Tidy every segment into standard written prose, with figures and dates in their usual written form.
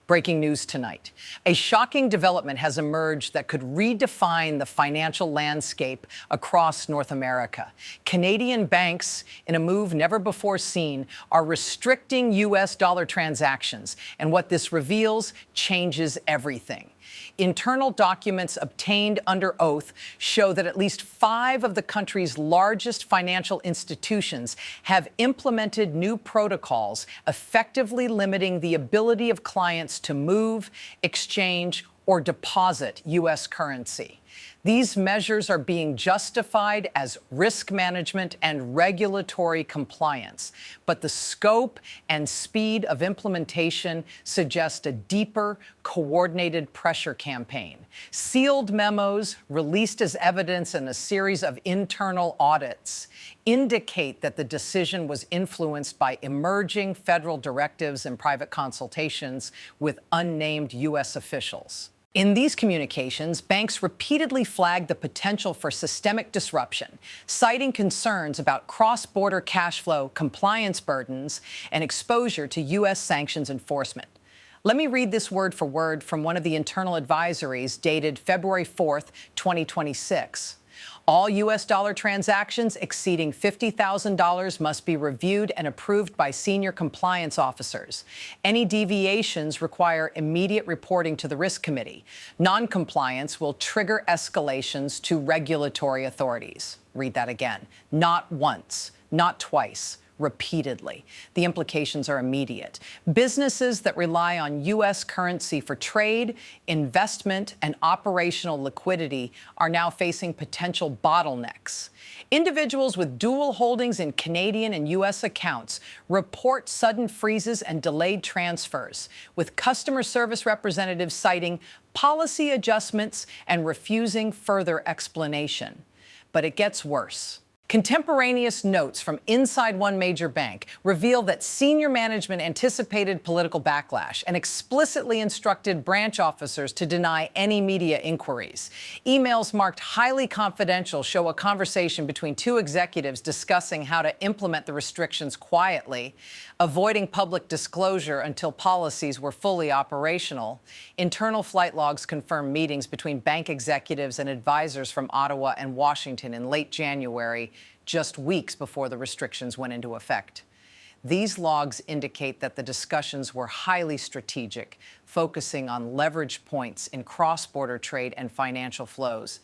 Breaking news tonight. A shocking development has emerged that could redefine the financial landscape across North America. Canadian banks, in a move never before seen, are restricting U.S. dollar transactions. And what this reveals changes everything. Internal documents obtained under oath show that at least 5 of the country's largest financial institutions have implemented new protocols effectively limiting the ability of clients to move, exchange, or deposit U.S. currency. These measures are being justified as risk management and regulatory compliance, but the scope and speed of implementation suggest a deeper, coordinated pressure campaign. Sealed memos released as evidence in a series of internal audits indicate that the decision was influenced by emerging federal directives and private consultations with unnamed U.S. officials. In these communications, banks repeatedly flagged the potential for systemic disruption, citing concerns about cross-border cash flow, compliance burdens, and exposure to U.S. sanctions enforcement. Let me read this word for word from one of the internal advisories dated February 4th, 2026. All U.S. dollar transactions exceeding $50,000 must be reviewed and approved by senior compliance officers. Any deviations require immediate reporting to the Risk Committee. Non-compliance will trigger escalations to regulatory authorities. Read that again. Not once, not twice. Repeatedly. The implications are immediate. Businesses that rely on U.S. currency for trade, investment, and operational liquidity are now facing potential bottlenecks. Individuals with dual holdings in Canadian and U.S. accounts report sudden freezes and delayed transfers, with customer service representatives citing policy adjustments and refusing further explanation. But it gets worse. Contemporaneous notes from inside one major bank reveal that senior management anticipated political backlash and explicitly instructed branch officers to deny any media inquiries. Emails marked highly confidential show a conversation between 2 executives discussing how to implement the restrictions quietly, avoiding public disclosure until policies were fully operational. Internal flight logs confirm meetings between bank executives and advisors from Ottawa and Washington in late January, just weeks before the restrictions went into effect. These logs indicate that the discussions were highly strategic, focusing on leverage points in cross-border trade and financial flows.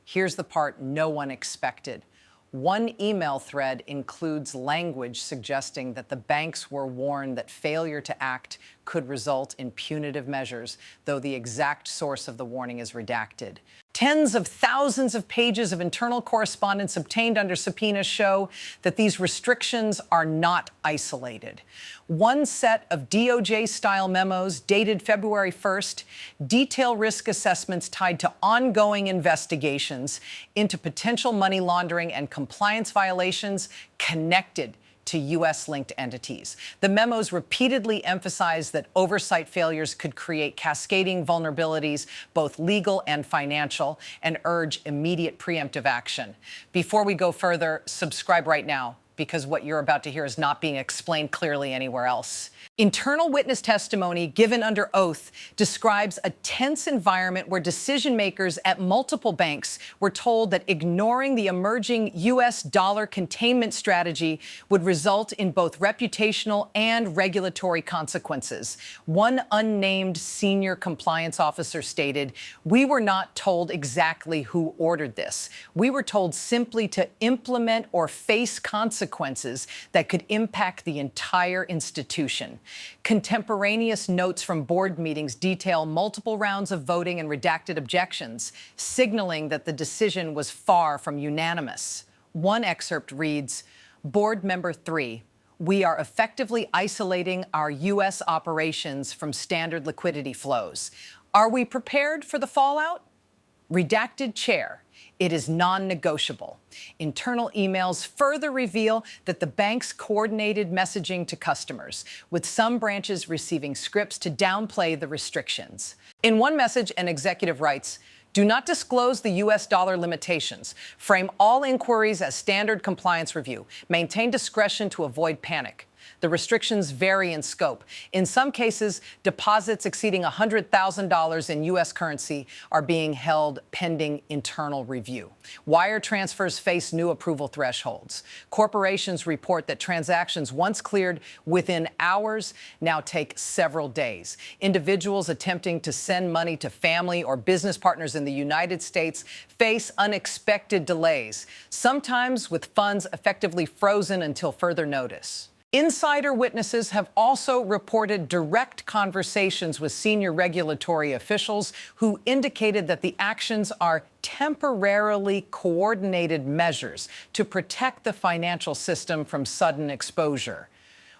Here's the part no one expected. One email thread includes language suggesting that the banks were warned that failure to act could result in punitive measures, though the exact source of the warning is redacted. Tens of thousands of pages of internal correspondence obtained under subpoena show that these restrictions are not isolated. One set of DOJ-style memos dated February 1st detail risk assessments tied to ongoing investigations into potential money laundering and compliance violations connected to U.S.-linked entities. The memos repeatedly emphasized that oversight failures could create cascading vulnerabilities, both legal and financial, and urge immediate preemptive action. Before we go further, subscribe right now, because what you're about to hear is not being explained clearly anywhere else. Internal witness testimony given under oath describes a tense environment where decision makers at multiple banks were told that ignoring the emerging U.S. dollar containment strategy would result in both reputational and regulatory consequences. One unnamed senior compliance officer stated, "We were not told exactly who ordered this. We were told simply to implement or face consequences that could impact the entire institution." Contemporaneous notes from board meetings detail multiple rounds of voting and redacted objections, signaling that the decision was far from unanimous. One excerpt reads, "Board Member 3, we are effectively isolating our U.S. operations from standard liquidity flows. Are we prepared for the fallout?" Redacted Chair, "It is non-negotiable." Internal emails further reveal that the banks coordinated messaging to customers, with some branches receiving scripts to downplay the restrictions. In one message, an executive writes, "Do not disclose the U.S. dollar limitations. Frame all inquiries as standard compliance review. Maintain discretion to avoid panic." The restrictions vary in scope. In some cases, deposits exceeding $100,000 in U.S. currency are being held pending internal review. Wire transfers face new approval thresholds. Corporations report that transactions once cleared within hours now take several days. Individuals attempting to send money to family or business partners in the United States face unexpected delays, sometimes with funds effectively frozen until further notice. Insider witnesses have also reported direct conversations with senior regulatory officials who indicated that the actions are temporarily coordinated measures to protect the financial system from sudden exposure.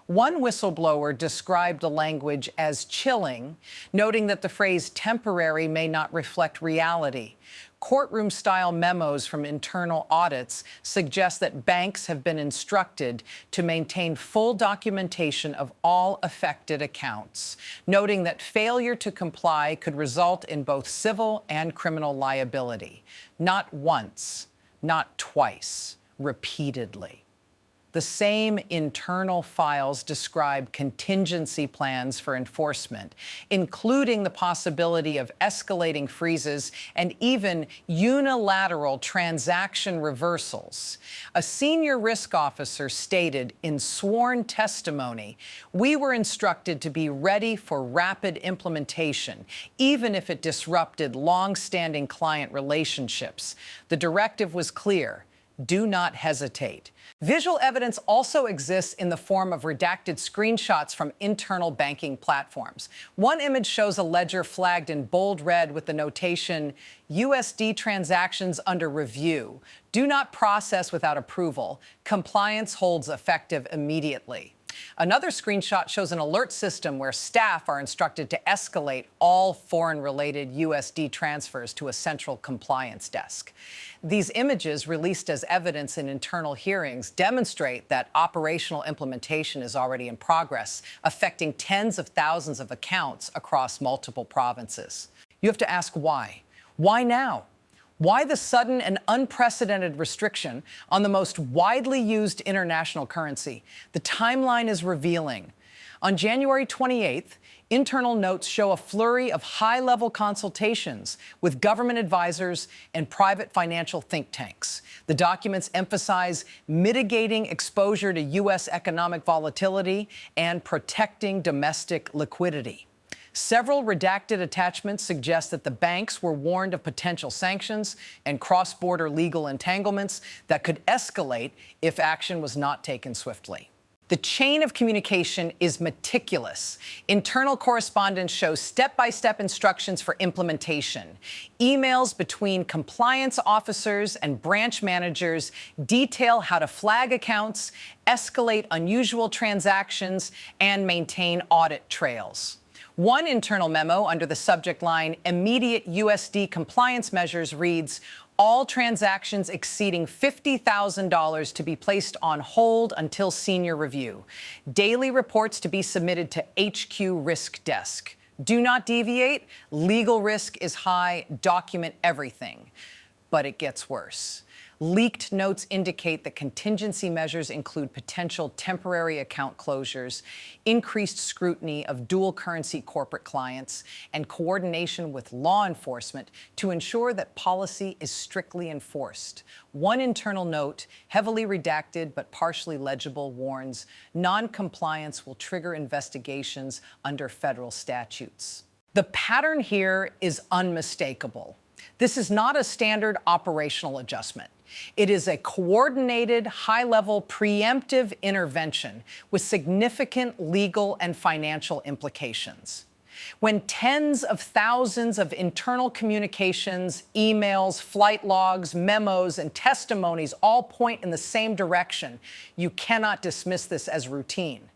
One whistleblower described the language as chilling, noting that the phrase temporary may not reflect reality. Courtroom-style memos from internal audits suggest that banks have been instructed to maintain full documentation of all affected accounts, noting that failure to comply could result in both civil and criminal liability. Not once, not twice, repeatedly. The same internal files describe contingency plans for enforcement, including the possibility of escalating freezes and even unilateral transaction reversals. A senior risk officer stated in sworn testimony, "We were instructed to be ready for rapid implementation, even if it disrupted long-standing client relationships. The directive was clear. Do not hesitate." Visual evidence also exists in the form of redacted screenshots from internal banking platforms. One image shows a ledger flagged in bold red with the notation, "USD transactions under review. Do not process without approval. Compliance holds effective immediately." Another screenshot shows an alert system where staff are instructed to escalate all foreign-related USD transfers to a central compliance desk. These images, released as evidence in internal hearings, demonstrate that operational implementation is already in progress, affecting tens of thousands of accounts across multiple provinces. You have to ask why. Why now? Why the sudden and unprecedented restriction on the most widely used international currency? The timeline is revealing. On January 28th, internal notes show a flurry of high-level consultations with government advisors and private financial think tanks. The documents emphasize mitigating exposure to U.S. economic volatility and protecting domestic liquidity. Several redacted attachments suggest that the banks were warned of potential sanctions and cross-border legal entanglements that could escalate if action was not taken swiftly. The chain of communication is meticulous. Internal correspondence shows step-by-step instructions for implementation. Emails between compliance officers and branch managers detail how to flag accounts, escalate unusual transactions, and maintain audit trails. One internal memo under the subject line, "Immediate USD compliance measures," reads, "All transactions exceeding $50,000 to be placed on hold until senior review. Daily reports to be submitted to HQ Risk Desk. Do not deviate. Legal risk is high. Document everything." But it gets worse. Leaked notes indicate that contingency measures include potential temporary account closures, increased scrutiny of dual-currency corporate clients, and coordination with law enforcement to ensure that policy is strictly enforced. One internal note, heavily redacted but partially legible, warns non-compliance will trigger investigations under federal statutes. The pattern here is unmistakable. This is not a standard operational adjustment. It is a coordinated, high-level, preemptive intervention with significant legal and financial implications. When tens of thousands of internal communications, emails, flight logs, memos, and testimonies all point in the same direction, you cannot dismiss this as routine.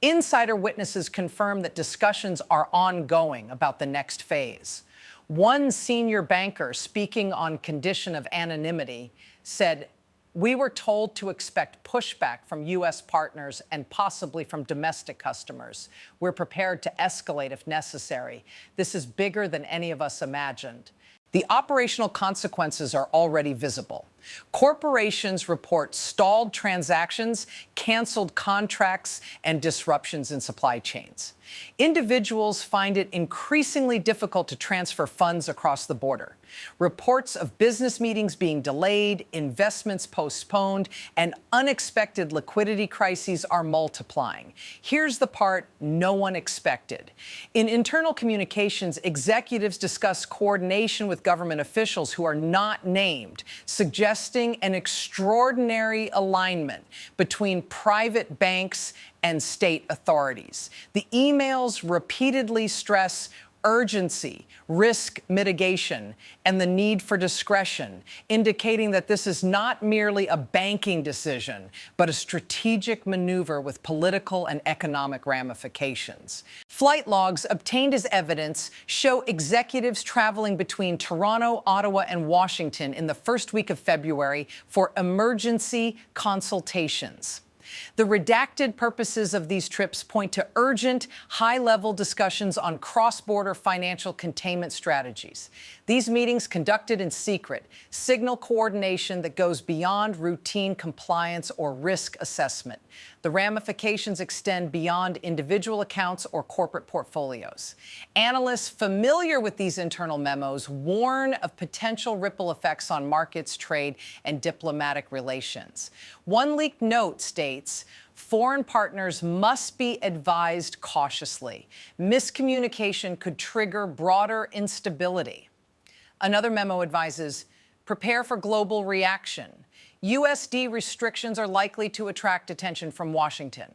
Insider witnesses confirm that discussions are ongoing about the next phase. One senior banker, speaking on condition of anonymity, said, "We were told to expect pushback from U.S. partners and possibly from domestic customers. We're prepared to escalate if necessary. This is bigger than any of us imagined." The operational consequences are already visible. Corporations report stalled transactions, canceled contracts, and disruptions in supply chains. Individuals find it increasingly difficult to transfer funds across the border. Reports of business meetings being delayed, investments postponed, and unexpected liquidity crises are multiplying. Here's the part no one expected. In internal communications, executives discuss coordination with government officials who are not named, suggesting an extraordinary alignment between private banks and state authorities. The emails repeatedly stress urgency, risk mitigation, and the need for discretion, indicating that this is not merely a banking decision, but a strategic maneuver with political and economic ramifications. Flight logs obtained as evidence show executives traveling between Toronto, Ottawa, and Washington in the first week of February for emergency consultations. The redacted purposes of these trips point to urgent, high-level discussions on cross-border financial containment strategies. These meetings, conducted in secret, signal coordination that goes beyond routine compliance or risk assessment. The ramifications extend beyond individual accounts or corporate portfolios. Analysts familiar with these internal memos warn of potential ripple effects on markets, trade, and diplomatic relations. One leaked note states, foreign partners must be advised cautiously. Miscommunication could trigger broader instability. Another memo advises, prepare for global reaction. USD restrictions are likely to attract attention from Washington.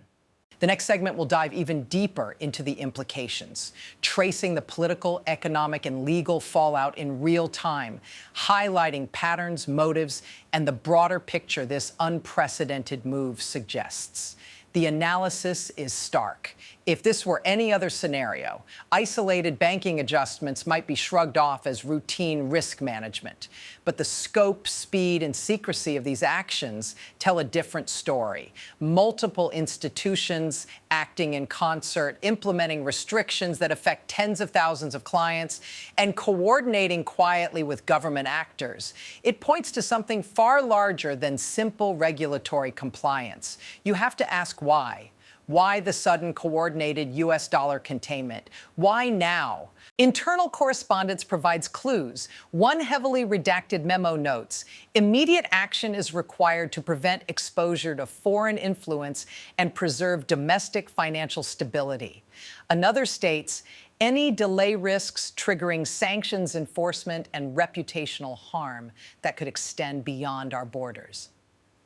The next segment will dive even deeper into the implications, tracing the political, economic, and legal fallout in real time, highlighting patterns, motives, and the broader picture this unprecedented move suggests. The analysis is stark. If this were any other scenario, isolated banking adjustments might be shrugged off as routine risk management. But the scope, speed, and secrecy of these actions tell a different story. Multiple institutions acting in concert, implementing restrictions that affect tens of thousands of clients, and coordinating quietly with government actors. It points to something far larger than simple regulatory compliance. You have to ask why. Why the sudden coordinated U.S. dollar containment? Why now? Internal correspondence provides clues. One heavily redacted memo notes, immediate action is required to prevent exposure to foreign influence and preserve domestic financial stability. Another states, any delay risks triggering sanctions enforcement and reputational harm that could extend beyond our borders.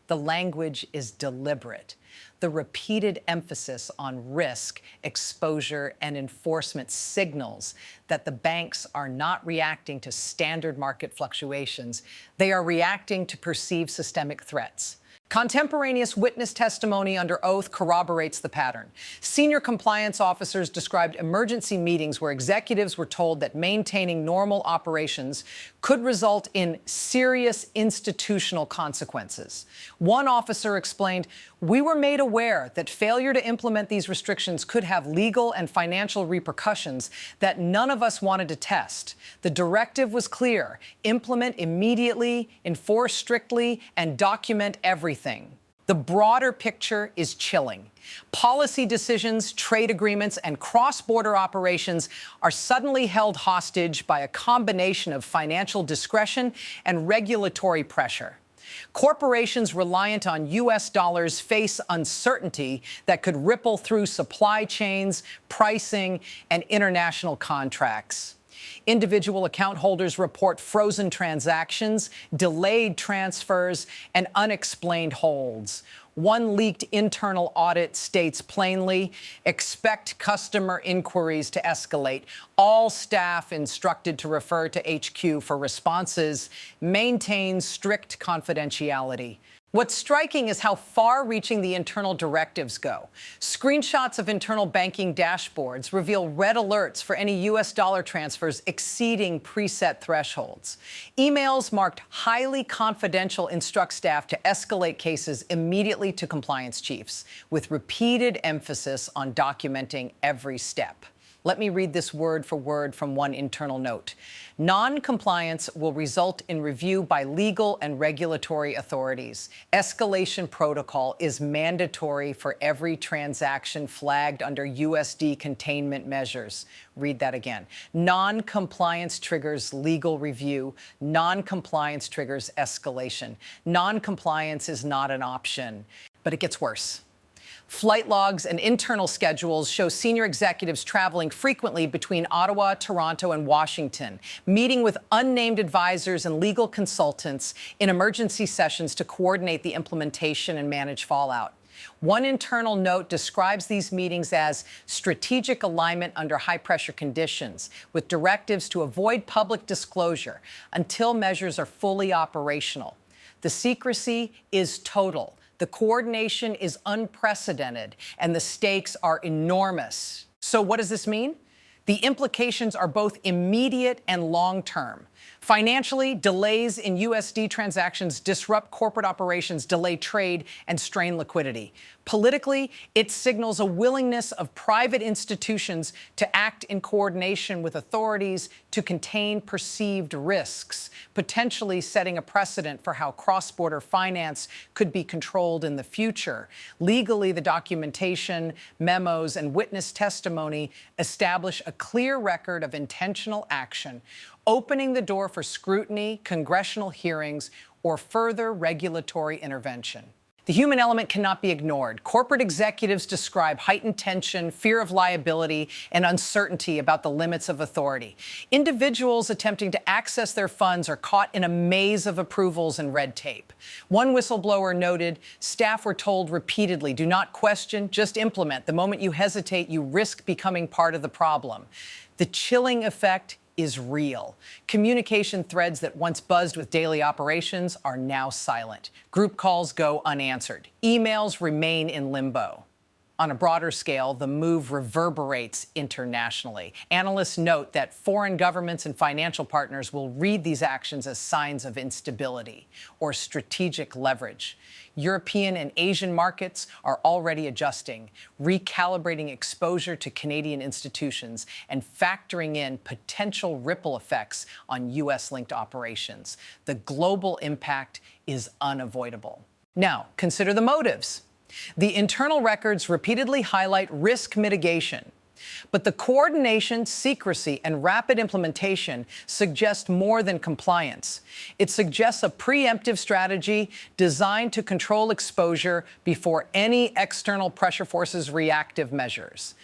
The language is deliberate. The repeated emphasis on risk, exposure, and enforcement signals that the banks are not reacting to standard market fluctuations. They are reacting to perceived systemic threats. Contemporaneous witness testimony under oath corroborates the pattern. Senior compliance officers described emergency meetings where executives were told that maintaining normal operations could result in serious institutional consequences. One officer explained, "We were made aware that failure to implement these restrictions could have legal and financial repercussions that none of us wanted to test. The directive was clear: implement immediately, enforce strictly, and document everything." The broader picture is chilling. Policy decisions, trade agreements, and cross-border operations are suddenly held hostage by a combination of financial discretion and regulatory pressure. Corporations reliant on U.S. dollars face uncertainty that could ripple through supply chains, pricing, and international contracts. Individual account holders report frozen transactions, delayed transfers, and unexplained holds. One leaked internal audit states plainly, expect customer inquiries to escalate. All staff instructed to refer to HQ for responses. Maintain strict confidentiality. What's striking is how far-reaching the internal directives go. Screenshots of internal banking dashboards reveal red alerts for any U.S. dollar transfers exceeding preset thresholds. Emails marked highly confidential instruct staff to escalate cases immediately to compliance chiefs, with repeated emphasis on documenting every step. Let me read this word for word from one internal note. Non-compliance will result in review by legal and regulatory authorities. Escalation protocol is mandatory for every transaction flagged under USD containment measures. Read that again. Non-compliance triggers legal review. Non-compliance triggers escalation. Non-compliance is not an option, but it gets worse. Flight logs and internal schedules show senior executives traveling frequently between Ottawa, Toronto, and Washington, meeting with unnamed advisors and legal consultants in emergency sessions to coordinate the implementation and manage fallout. One internal note describes these meetings as strategic alignment under high-pressure conditions, with directives to avoid public disclosure until measures are fully operational. The secrecy is total. The coordination is unprecedented, and the stakes are enormous. So what does this mean? The implications are both immediate and long-term. Financially, delays in USD transactions disrupt corporate operations, delay trade, and strain liquidity. Politically, it signals a willingness of private institutions to act in coordination with authorities to contain perceived risks, potentially setting a precedent for how cross-border finance could be controlled in the future. Legally, the documentation, memos, and witness testimony establish a clear record of intentional action, opening the door for scrutiny, congressional hearings, or further regulatory intervention. The human element cannot be ignored. Corporate executives describe heightened tension, fear of liability, and uncertainty about the limits of authority. Individuals attempting to access their funds are caught in a maze of approvals and red tape. One whistleblower noted, staff were told repeatedly, do not question, just implement. The moment you hesitate, you risk becoming part of the problem. The chilling effect is real. Communication threads that once buzzed with daily operations are now silent. Group calls go unanswered. Emails remain in limbo. On a broader scale, the move reverberates internationally. Analysts note that foreign governments and financial partners will read these actions as signs of instability or strategic leverage. European and Asian markets are already adjusting, recalibrating exposure to Canadian institutions, and factoring in potential ripple effects on U.S.-linked operations. The global impact is unavoidable. Now, consider the motives. The internal records repeatedly highlight risk mitigation, but the coordination, secrecy, and rapid implementation suggest more than compliance. It suggests a preemptive strategy designed to control exposure before any external pressure forces reactive measures.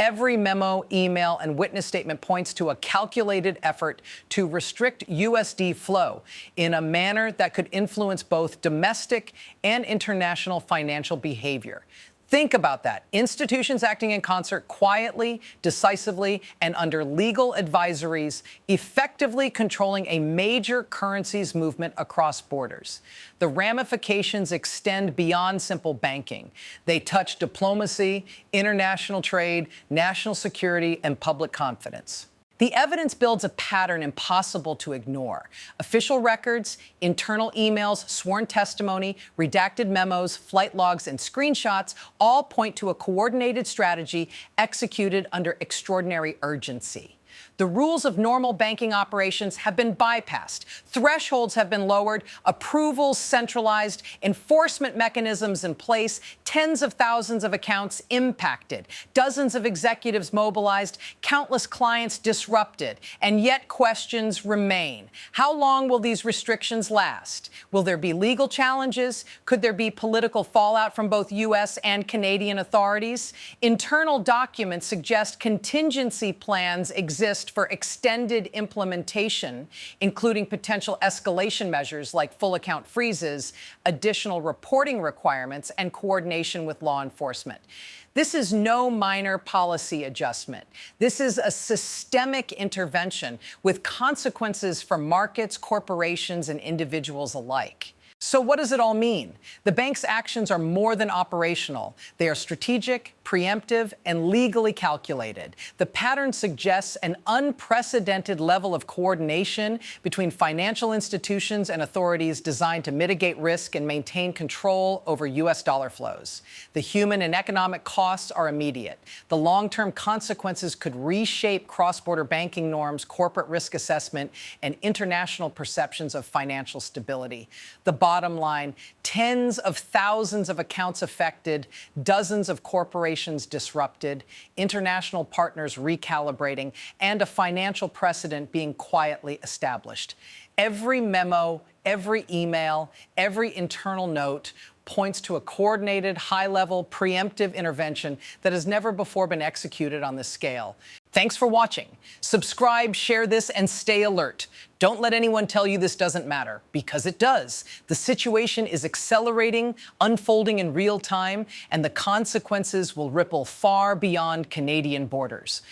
Every memo, email, and witness statement points to a calculated effort to restrict USD flow in a manner that could influence both domestic and international financial behavior. Think about that. Institutions acting in concert quietly, decisively, and under legal advisories, effectively controlling a major currencies movement across borders. The ramifications extend beyond simple banking. They touch diplomacy, international trade, national security, and public confidence. The evidence builds a pattern impossible to ignore. Official records, internal emails, sworn testimony, redacted memos, flight logs, and screenshots all point to a coordinated strategy executed under extraordinary urgency. The rules of normal banking operations have been bypassed. Thresholds have been lowered, approvals centralized, enforcement mechanisms in place, tens of thousands of accounts impacted, dozens of executives mobilized, countless clients disrupted, and yet questions remain. How long will these restrictions last? Will there be legal challenges? Could there be political fallout from both U.S. and Canadian authorities? Internal documents suggest contingency plans exist for extended implementation, including potential escalation measures like full account freezes, additional reporting requirements, and coordination with law enforcement. This is no minor policy adjustment. This is a systemic intervention with consequences for markets, corporations, and individuals alike. So what does it all mean? The bank's actions are more than operational. They are strategic, preemptive, and legally calculated. The pattern suggests an unprecedented level of coordination between financial institutions and authorities designed to mitigate risk and maintain control over U.S. dollar flows. The human and economic costs are immediate. The long-term consequences could reshape cross-border banking norms, corporate risk assessment, and international perceptions of financial stability. The bottom line, tens of thousands of accounts affected, dozens of corporations disrupted, international partners recalibrating, and a financial precedent being quietly established. Every memo, every email, every internal note points to a coordinated, high-level, preemptive intervention that has never before been executed on this scale. Thanks for watching. Subscribe, share this, and stay alert. Don't let anyone tell you this doesn't matter, because it does. The situation is accelerating, unfolding in real time, and the consequences will ripple far beyond Canadian borders.